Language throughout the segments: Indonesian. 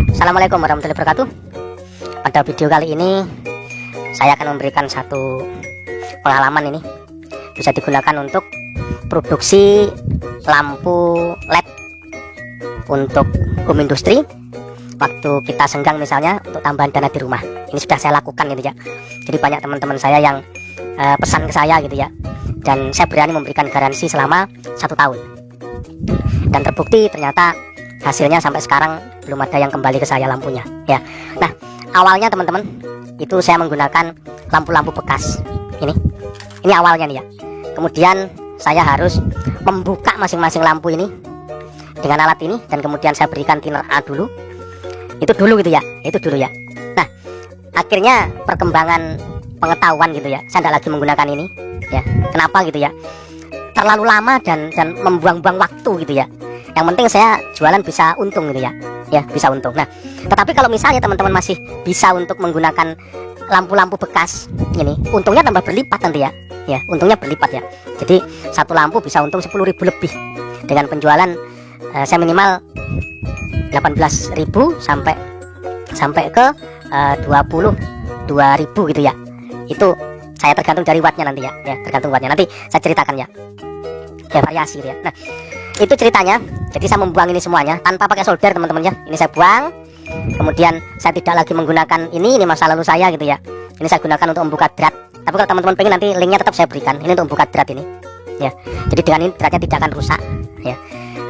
Assalamualaikum warahmatullahi wabarakatuh. Pada video kali ini saya akan memberikan satu pengalaman. Ini bisa digunakan untuk produksi lampu LED untuk home industry waktu kita senggang, misalnya untuk tambahan dana di rumah. Ini sudah saya lakukan gitu ya. Jadi banyak teman-teman saya yang pesan ke saya gitu ya, dan saya berani memberikan garansi selama 1 tahun, dan terbukti ternyata hasilnya sampai sekarang belum ada yang kembali ke saya lampunya ya. Nah, awalnya teman-teman itu saya menggunakan lampu-lampu bekas ini awalnya nih ya. Kemudian saya harus membuka masing-masing lampu ini dengan alat ini, dan kemudian saya berikan thinner A dulu. Itu dulu gitu ya, itu dulu ya. Nah, akhirnya perkembangan pengetahuan gitu ya, saya tidak lagi menggunakan ini ya. Kenapa gitu ya? Terlalu lama dan membuang-buang waktu gitu ya. Yang penting saya jualan bisa untung gitu ya, bisa untung. Nah, tetapi kalau misalnya teman-teman masih bisa untuk menggunakan lampu-lampu bekas ini, untungnya tambah berlipat nanti ya, untungnya berlipat ya. Jadi satu lampu bisa untung 10.000 lebih dengan penjualan saya minimal 18.000 sampai ke 22.000 gitu ya. Itu saya tergantung dari wattnya nanti ya, tergantung wattnya. Nanti saya ceritakan ya, variasi gitu ya. Nah, itu ceritanya. Jadi saya membuang ini semuanya tanpa pakai solder teman-teman ya. Ini saya buang, kemudian saya tidak lagi menggunakan ini masa lalu saya gitu ya. Ini saya gunakan untuk membuka drat. Tapi kalau teman-teman pengen, nanti linknya tetap saya berikan. Ini untuk membuka drat ini ya. Jadi dengan ini dratnya tidak akan rusak ya.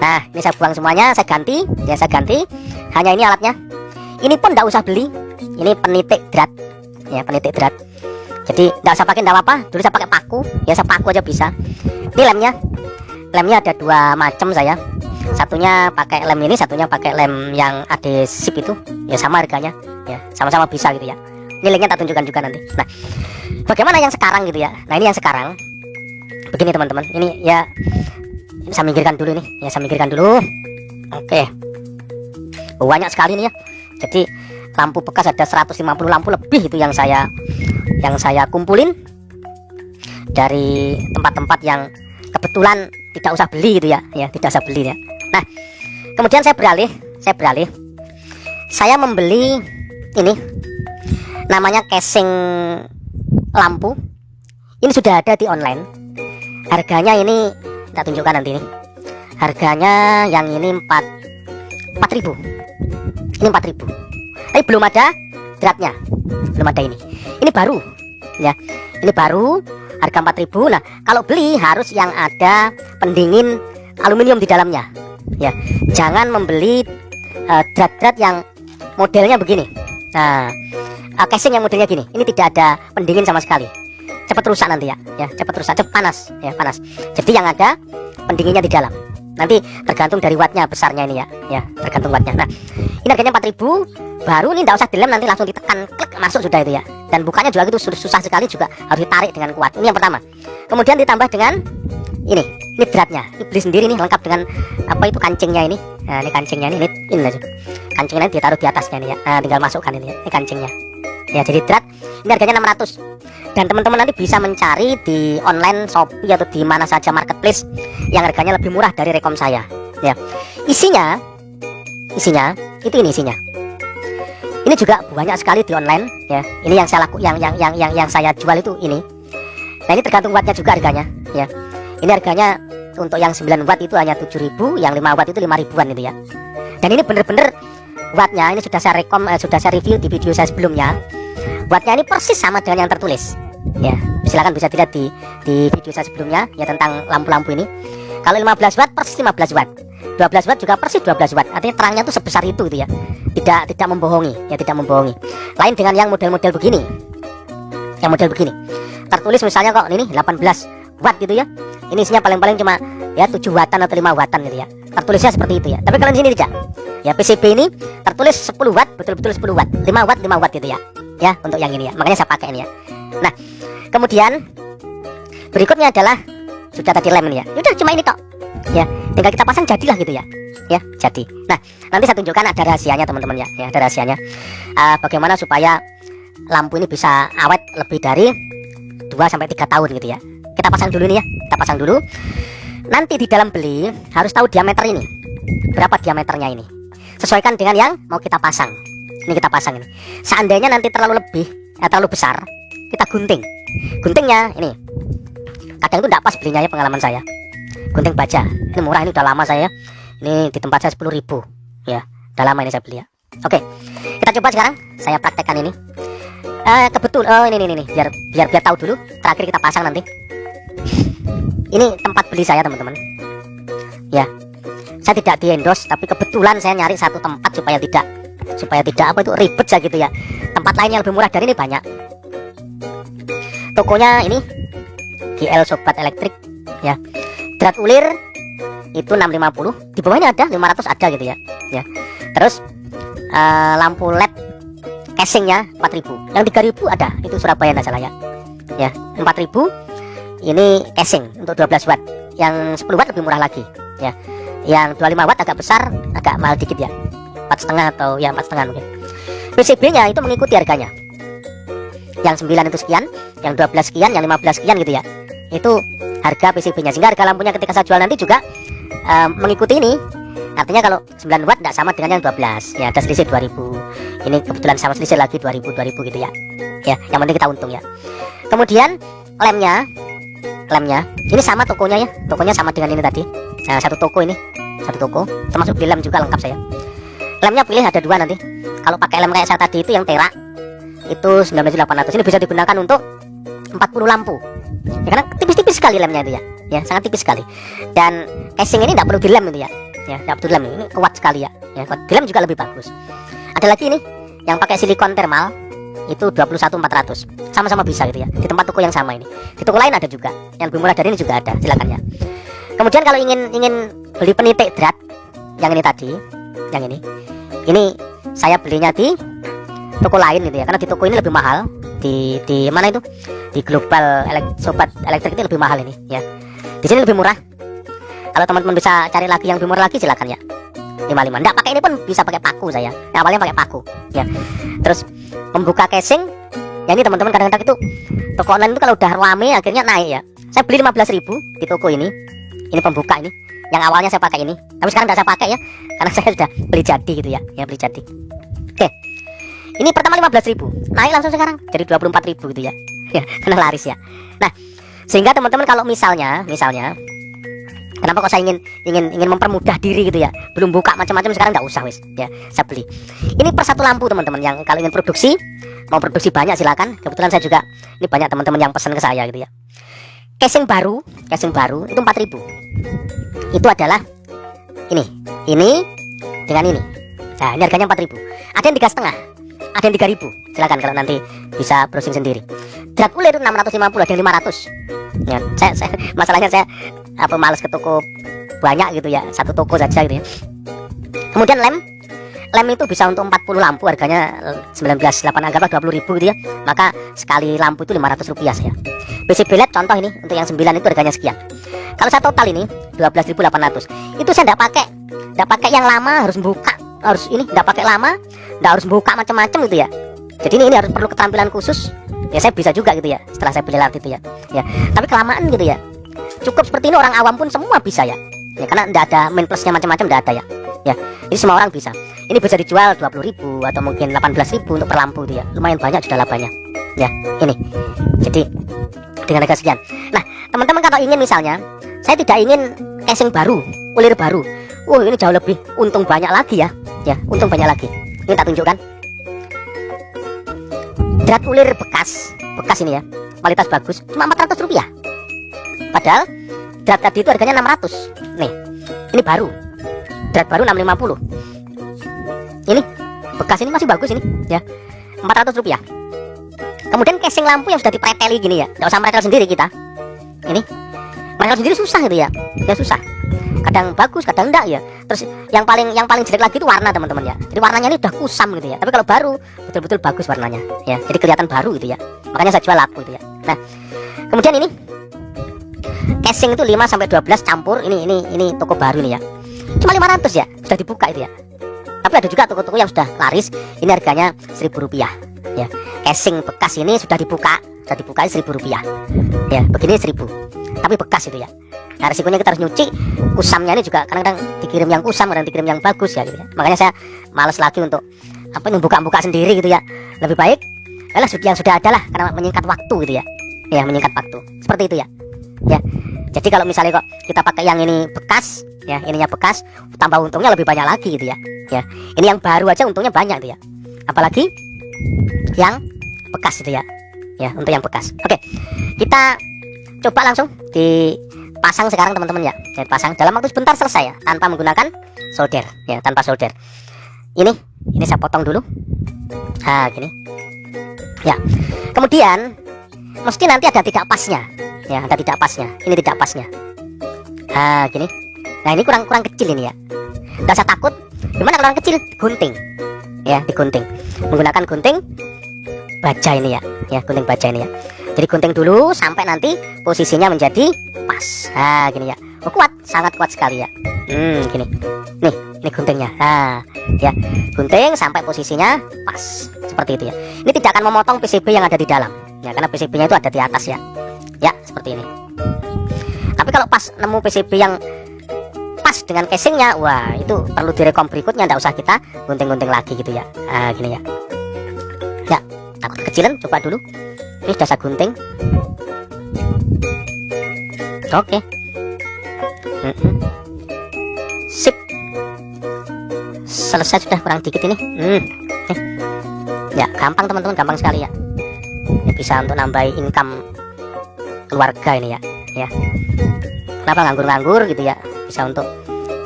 Nah, ini saya buang semuanya, saya ganti ya, saya ganti. Hanya ini alatnya. Ini pun tidak usah beli. Ini penitik drat ya, penitik drat. Jadi tidak usah pakai, tidak apa-apa. Dulu saya pakai paku ya, saya paku aja bisa. Ini lemnya ada 2 macam saya. Satunya pakai lem ini, satunya pakai lem yang adhesif itu ya, sama harganya ya, sama-sama bisa gitu ya. Ini linknya tak tunjukkan juga nanti. Nah, bagaimana yang sekarang gitu ya. Nah, ini yang sekarang begini teman-teman. Ini ya, ini saya minggirkan dulu nih ya, saya minggirkan dulu. Oke, banyak sekali nih ya. Jadi lampu bekas ada 150 lampu lebih itu yang saya kumpulin dari tempat-tempat yang kebetulan tidak usah beli gitu ya, tidak usah beli ya. Nah, kemudian saya beralih, saya membeli ini namanya casing lampu. Ini sudah ada di online. Harganya ini kita tunjukkan nanti nih. Harganya yang ini 4.000. Ini 4.000. Tapi belum ada dratnya, belum ada ini. Ini baru ya. Ini baru, harga 4.000. Nah, kalau beli harus yang ada pendingin aluminium di dalamnya ya. Jangan membeli drat-drat yang modelnya begini. Nah, casing yang modelnya gini, ini tidak ada pendingin sama sekali. Cepat rusak nanti ya, cepat rusak, cepat panas ya, panas. Jadi yang ada pendinginnya di dalam. Nanti tergantung dari wattnya besarnya ini ya, tergantung wattnya. Nah, ini harganya 4.000. Baru ini tidak usah dilem, nanti langsung ditekan, klik, masuk sudah itu ya. Dan bukanya juga itu susah sekali, juga harus ditarik dengan kuat. Ini yang pertama. Kemudian ditambah dengan ini dratnya. Ini beli sendiri nih, lengkap dengan apa itu, kancingnya ini. Nah, ini kancingnya ini aja. Kancingnya ini ditaruh di atasnya ini ya. Nah, tinggal masukkan ini ya. Ini kancingnya. Ya, jadi drat. Ini harganya 600. Dan teman-teman nanti bisa mencari di online Shopee atau di mana saja marketplace yang harganya lebih murah dari rekom saya. Ya. Isinya itu ini isinya. Ini juga banyak sekali di online ya. Ini yang saya yang saya jual itu ini. Nah, ini tergantung wattnya juga harganya ya. Ini harganya untuk yang 9 watt itu hanya 7.000, yang 5 watt itu 5.000-an gitu ya. Dan ini bener-bener wattnya ini sudah saya sudah saya review di video saya sebelumnya. Wattnya ini persis sama dengan yang tertulis ya. Silakan bisa dilihat di video saya sebelumnya ya, tentang lampu-lampu ini. Kalau 15 watt persis 15 watt, 12 watt juga persis 12 watt. Artinya terangnya itu sebesar itu gitu ya. Tidak membohongi ya, tidak membohongi. Lain dengan yang model-model begini. Yang model begini tertulis misalnya kok ini 18 watt gitu ya. Ini isinya paling-paling cuma ya 7 wattan atau 5 wattan gitu ya. Tertulisnya seperti itu ya. Tapi kalau di sini tidak. Ya, PCB ini tertulis 10 watt, betul-betul 10 watt. 5 watt gitu ya. Ya, untuk yang ini ya. Makanya saya pakai ini ya. Nah, kemudian berikutnya adalah sudah tadi lem ini ya. Udah cuma ini tok. Ya, tinggal kita pasang jadilah gitu ya. Ya, jadi. Nah, nanti saya tunjukkan ada rahasianya teman-teman ya. Ya, ada rahasianya. Bagaimana supaya lampu ini bisa awet lebih dari 2 sampai 3 tahun gitu ya. Kita pasang dulu nih ya. Kita pasang dulu. Nanti di dalam beli harus tahu diameter ini. Berapa diameternya ini? sesuaikan dengan yang mau kita pasang. Ini kita pasang ini. Seandainya nanti terlalu lebih, terlalu besar, kita gunting. Guntingnya ini. Kadang itu tidak pas belinya ya, pengalaman saya. Gunting baja. Ini murah, ini udah lama saya. Ini di tempat saya 10.000 ya. Udah lama ini saya beli ya. Oke. Kita coba sekarang saya praktekkan ini. Kebetulan ini biar tahu dulu. Terakhir kita pasang nanti. Ini tempat beli saya teman-teman. Ya. Saya tidak di endorse, tapi kebetulan saya nyari satu tempat supaya tidak apa itu ribet saja gitu ya. Tempat lain yang lebih murah dari ini banyak. Tokonya ini GL Sobat Elektrik ya. Drat ulir itu 650, di bawahnya ada 500 ada gitu ya. Ya. Terus lampu LED casingnya 4.000. Yang 3.000 ada, itu Surabaya enggak salah ya. Ya, 4.000 ini casing untuk 12 watt. Yang 10 watt lebih murah lagi ya. Yang 25 watt agak besar, agak mahal dikit ya. 4,5 atau ya 4,5 mungkin. PCB-nya itu mengikuti harganya. Yang 9 itu sekian, yang 12 sekian, yang 15 sekian gitu ya. Itu harga PCB-nya. Sehingga harga lampunya ketika saya jual nanti juga mengikuti ini. Artinya kalau 9 watt tidak sama dengan yang 12. Ya, ada selisih 2.000. Ini kebetulan sama selisih lagi 2.000 gitu ya. Ya, yang penting kita untung ya. Kemudian lemnya ini sama tokonya ya. Tokonya sama dengan ini tadi. Nah, satu toko ini. Satu toko, termasuk beli lem juga lengkap saya. Lemnya pilih ada 2 nanti. Kalau pakai lem kayak saya tadi itu yang tera itu 19.800. Ini bisa digunakan untuk 40 lampu. Ya, karena tipis-tipis sekali lemnya itu ya. Ya, sangat tipis sekali. Dan casing ini tidak perlu dilem itu ya. Ya, tidak perlu dilem. Ini kuat sekali ya. Ya, kuat. Dilem juga lebih bagus. Ada lagi ini yang pakai silikon thermal itu 21.400. Sama-sama bisa gitu ya. Di tempat toko yang sama ini. Di toko lain ada juga. Yang lebih murah dari ini juga ada. Silakan ya. Kemudian kalau ingin beli penitik drat yang ini tadi, yang ini saya belinya di toko lain gitu ya. Karena di toko ini lebih mahal. Di mana itu? Di Global Sobat Elektrik itu lebih mahal ini ya. Di sini lebih murah. Kalau teman-teman bisa cari lagi yang lebih murah lagi silakan ya. 55. Nggak pakai ini pun bisa pakai paku saya. Yang awalnya pakai paku ya. Terus membuka casing. Ya ini teman-teman kadang-kadang itu toko online itu kalau udah rame akhirnya naik ya. Saya beli 15.000 di toko ini. Ini pembuka ini. Yang awalnya saya pakai ini. Tapi sekarang nggak saya pakai ya. Karena saya sudah beli jadi gitu ya. Ya beli jadi. Oke. Ini pertama 15.000. Naik langsung sekarang jadi 24.000 gitu ya. Ya, karena laris ya. Nah, sehingga teman-teman kalau misalnya kenapa kok saya ingin mempermudah diri gitu ya. Belum buka macam-macam sekarang nggak usah wis ya. Saya beli. Ini per satu lampu teman-teman yang kalau ingin produksi, mau produksi banyak silakan. Kebetulan saya juga ini banyak teman-teman yang pesan ke saya gitu ya. Casing baru itu 4.000. Itu adalah ini dengan ini. Nah, ini harganya 4.000. Ada yang 3,5, ada yang 3.000. Silakan kalau nanti bisa browsing sendiri. Drat ulir 650, ada yang 500. Ya, saya masalahnya saya malas ke toko banyak gitu ya, satu toko saja gitu ya. Kemudian lem itu bisa untuk 40 lampu, harganya 19.800, anggaplah 20.000 gitu ya. Maka sekali lampu itu 500 rupiah saya. PCB LED contoh ini untuk yang 9 itu harganya sekian. Kalau saya total ini 12.800. Itu saya tidak pakai yang lama, harus buka, tidak pakai lama, tidak harus buka macam-macam gitu ya. Jadi ini harus perlu keterampilan khusus. Ya saya bisa juga gitu ya setelah saya beli alat itu ya. Ya, tapi kelamaan gitu ya. Cukup seperti ini orang awam pun semua bisa ya. Ya karena tidak ada main plusnya macam-macam, tidak ada ya. Ya, ini semua orang bisa. Ini bisa dijual 20.000 atau mungkin 18.000 untuk per lampu itu ya. Lumayan banyak sudah labanya. Ya, ini. Jadi dengan harga sekian. Nah, teman-teman kalau ingin misalnya, saya tidak ingin casing baru, ulir baru. Wah, ini jauh lebih untung banyak lagi ya. Ya, untung banyak lagi. Ini tak tunjukkan. Drat ulir bekas ini ya. Kualitas bagus, cuma 400 rupiah. Padahal drat tadi itu harganya 600. Nih, ini baru. Drat baru 650. Ini bekas ini masih bagus ini ya. 400 rupiah. Kemudian casing lampu yang sudah dipreteli gini ya. Nggak usah meretel sendiri kita. Ini meretel sendiri susah gitu ya. Ya susah. Kadang bagus, kadang enggak ya. Terus yang paling jelek lagi itu warna teman-teman ya. Jadi warnanya ini udah kusam gitu ya. Tapi kalau baru betul-betul bagus warnanya ya. Jadi kelihatan baru gitu ya. Makanya saya jual laku gitu ya. Nah, kemudian ini casing itu 5 sampai 12 campur. Ini toko baru ini ya. Cuma 500 ya. Sudah dibuka itu ya. Tapi ada juga toko-toko yang sudah laris. Ini harganya 1.000 rupiah ya. Casing bekas ini sudah dibuka 1.000 rupiah. Ya, begini 1.000. Tapi bekas itu ya. Nah, risikonya kita harus nyuci kusamnya ini juga kadang-kadang dikirim yang kusam dan dikirim yang bagus ya gitu ya. Makanya saya males lagi untuk apa buka-buka sendiri gitu ya. Lebih baik lah yang sudah ada lah, karena menyingkat waktu gitu ya. Ya, menyingkat waktu. Seperti itu ya. Ya. Jadi kalau misalnya kok kita pakai yang ini bekas, ya, ininya bekas, tambah untungnya lebih banyak lagi gitu ya. Ya. Ini yang baru aja untungnya banyak gitu ya. Apalagi yang bekas gitu ya. Ya, untuk yang bekas. Oke. Kita coba langsung dipasang sekarang teman-teman ya. Jadi pasang dalam waktu sebentar selesai ya, tanpa menggunakan solder ya, tanpa solder. Ini saya potong dulu. Nah, gini. Ya. Kemudian mesti nanti ada tidak pasnya. Ya, ada tidak pasnya. Ini tidak pasnya. Nah, gini. Nah, ini kurang kecil ini ya. Enggak usah takut. Gimana kalau kecil? Gunting. Ya, digunting. Menggunakan gunting baja ini ya. Ya, gunting baja ini ya. Jadi gunting dulu sampai nanti posisinya menjadi pas. Nah, gini ya. Oh, kuat, sangat kuat sekali ya. Gini. Nih, ini guntingnya. Nah, ya, gunting sampai posisinya pas. Seperti itu ya. Ini tidak akan memotong PCB yang ada di dalam. Ya, karena PCB-nya itu ada di atas ya. Ya, seperti ini. Tapi kalau pas nemu PCB yang pas dengan casingnya, wah, itu perlu direkom berikutnya, nggak usah kita gunting-gunting lagi gitu ya. Nah, gini ya. Ya, takut kecilan, coba dulu. Ini sudah saya gunting. Oke. Sip. Selesai sudah, kurang dikit ini. Ya, gampang teman-teman, gampang sekali ya. Ini bisa untuk nambah income keluarga ini ya. Ya. Kenapa nganggur-nganggur gitu ya? Bisa untuk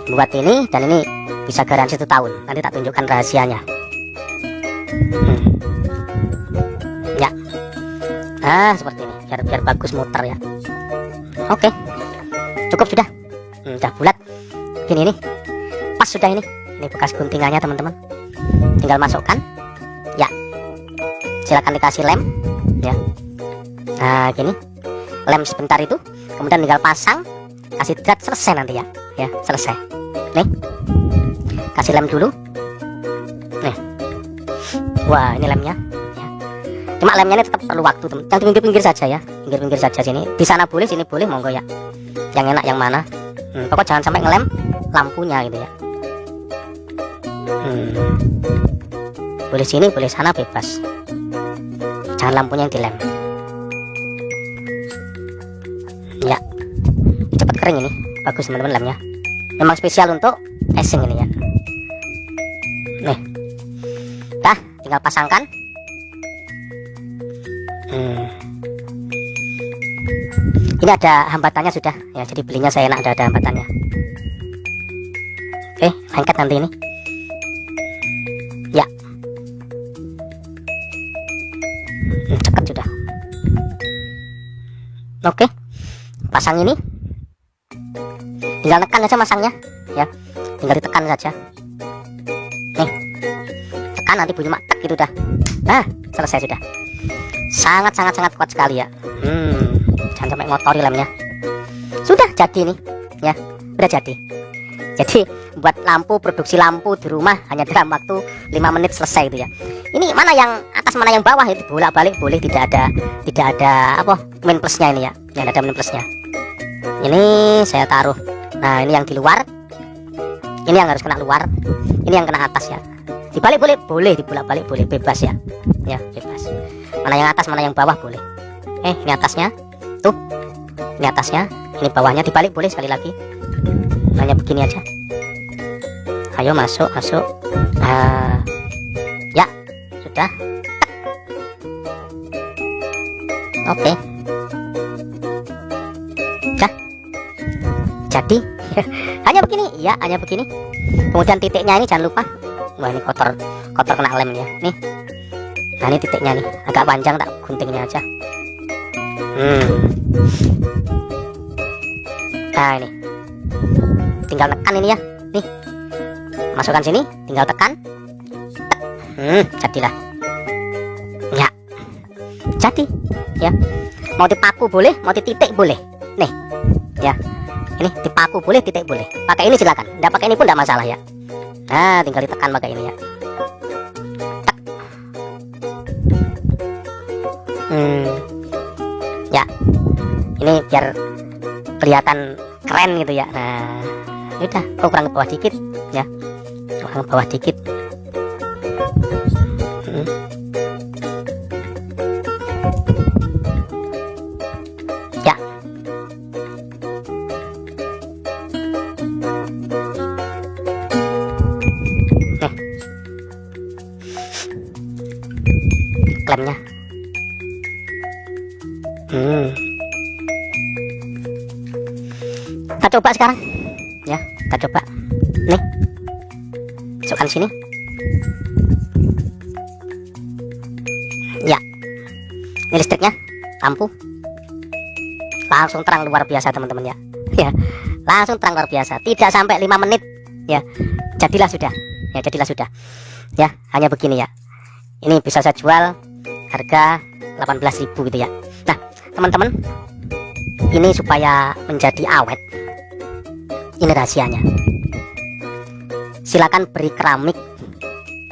buat ini, dan ini bisa garansi 1 tahun. Nanti tak tunjukkan rahasianya. Ya. Nah, seperti ini. Biar bagus muter ya. Oke. Cukup sudah. Udah bulat. Gini ini. Pas sudah ini. Ini bekas guntingannya teman-teman. Tinggal masukkan. Ya. Silakan dikasih lem ya. Nah, gini. Lem sebentar itu. Kemudian tinggal pasang. Kasih drat, selesai nanti ya. Ya, selesai. Nih. Kasih lem dulu. Nih. Wah, ini lemnya. Cuma lemnya ini tetap perlu waktu teman. Yang di pinggir-pinggir saja ya, pinggir-pinggir saja sini. Di sana boleh, sini boleh, monggo ya. Yang enak yang mana? Pokok jangan sampai ngelem lampunya gitu ya. Boleh sini, boleh sana, bebas. Jangan lampunya yang dilem. Ya, cepat kering ini, bagus teman-teman lemnya. Memang spesial untuk casing ini ya. Nih, dah, tinggal pasangkan. Ini ada hambatannya sudah ya, jadi belinya saya enak ada hambatannya. Oke, lengket nanti ini ya. Cekat sudah. Oke, pasang ini, tinggal tekan saja masangnya ya, tinggal ditekan saja. Nih, tekan nanti bunyi matek gitu dah. Nah, selesai sudah. Sangat kuat sekali ya. Jangan sampai ngotori lemnya. Sudah jadi nih ya, udah jadi. Jadi buat lampu, produksi lampu di rumah hanya dalam waktu 5 menit selesai itu ya. Ini mana yang atas mana yang bawah itu bolak-balik boleh, tidak ada apa min plusnya ini ya. Yang ada min plusnya. Ini saya taruh. Nah, ini yang di luar. Ini yang harus kena luar. Ini yang kena atas ya. Dibalik boleh, dibolak-balik boleh, bebas ya. Ya, bebas. Mana yang atas, mana yang bawah boleh. Ini atasnya. Tuh. Ini atasnya, ini bawahnya, dibalik boleh sekali lagi. Hanya begini aja. Ayo masuk. Ya, sudah. Oke. Dah. Jadi hanya begini, ya, hanya begini. Kemudian titiknya ini jangan lupa. Wah, ini kotor kena lem ya. Nih. Nah, ini titiknya nih, agak panjang, tak guntingnya aja. Nah, ini tinggal tekan ini ya. Nih, masukkan sini, tinggal tekan. Jadilah ya, jadi ya. Mau dipaku boleh, mau dititik boleh. Nih ya, ini dipaku boleh, titik boleh. Pakai ini silakan, nggak pakai ini pun nggak masalah ya. Nah, tinggal ditekan pakai ini ya. Ya, ini biar kelihatan keren gitu ya. Nah udah, kurang ke bawah dikit ya, kurang ke bawah dikit. Ya, klaimnya. Kita coba sekarang ya, kita coba nih, masukkan sini ya. Ini listriknya, lampu langsung terang luar biasa teman-teman ya. Ya, langsung terang luar biasa, tidak sampai 5 menit ya, jadilah sudah ya, jadilah sudah ya. Hanya begini ya, ini bisa saya jual harga 18.000 gitu ya. Nah teman-teman, ini supaya menjadi awet, ini rahasianya. Silakan beri keramik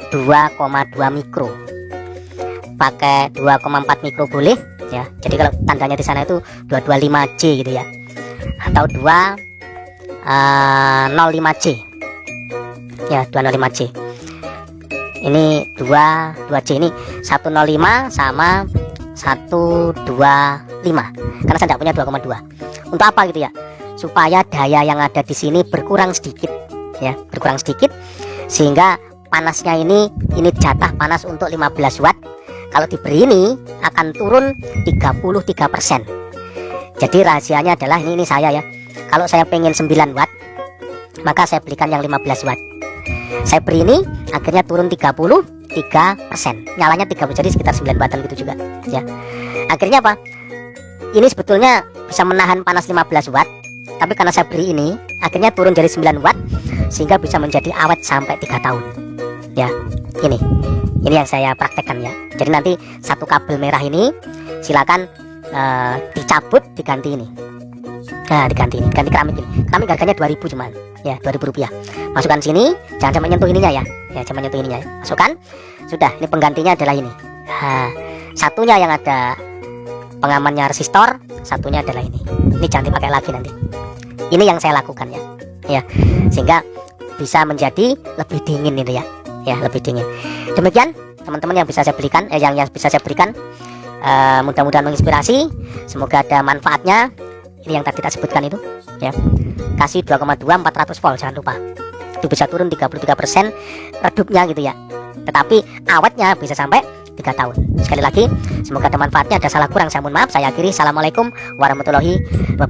2,2 mikro, pakai 2,4 mikro boleh ya. Jadi kalau tandanya di sana itu 225J gitu ya, atau 205J ya, 205J. Ini 2J, ini 105 sama 125, karena saya tidak punya 2,2. Untuk apa gitu ya? Supaya daya yang ada di sini berkurang sedikit ya, berkurang sedikit, sehingga panasnya ini jatah panas untuk 15 watt. Kalau diberi ini akan turun 33%. Jadi rahasianya adalah ini saya ya, kalau saya pengen 9 watt maka saya belikan yang 15 watt. Saya beri ini akhirnya turun 33%, nyalanya 30, jadi sekitar 9 wattan gitu juga ya. Akhirnya apa? Ini sebetulnya bisa menahan panas 15 watt, tapi karena saya beri ini akhirnya turun jadi 9 watt, sehingga bisa menjadi awet sampai 3 tahun ya. Ini yang saya praktekkan ya. Jadi nanti satu kabel merah ini silakan dicabut, diganti ini. Nah diganti ini, ganti keramik ini. Keramik harganya 2.000 cuman ya, 2.000 rupiah. Masukkan sini, jangan sampai menyentuh ininya ya, jangan menyentuh ininya ya. Masukkan, sudah. Ini penggantinya adalah ini. Nah, satunya yang ada pengamannya resistor, satunya adalah ini. Ini jangan dipakai lagi nanti. Ini yang saya lakukan ya, ya, sehingga bisa menjadi lebih dingin itu ya, ya lebih dingin. Demikian teman-teman yang bisa saya berikan, yang bisa saya berikan. Mudah-mudahan menginspirasi, semoga ada manfaatnya. Ini yang tadi kita sebutkan itu ya, kasih 2,2 400 volt, jangan lupa. Itu bisa turun 33% redupnya gitu ya, tetapi awetnya bisa sampai 3 tahun. Sekali lagi, semoga ada manfaatnya. Ada salah kurang saya mohon maaf. Saya akhiri. Assalamualaikum warahmatullahi wabarakatuh.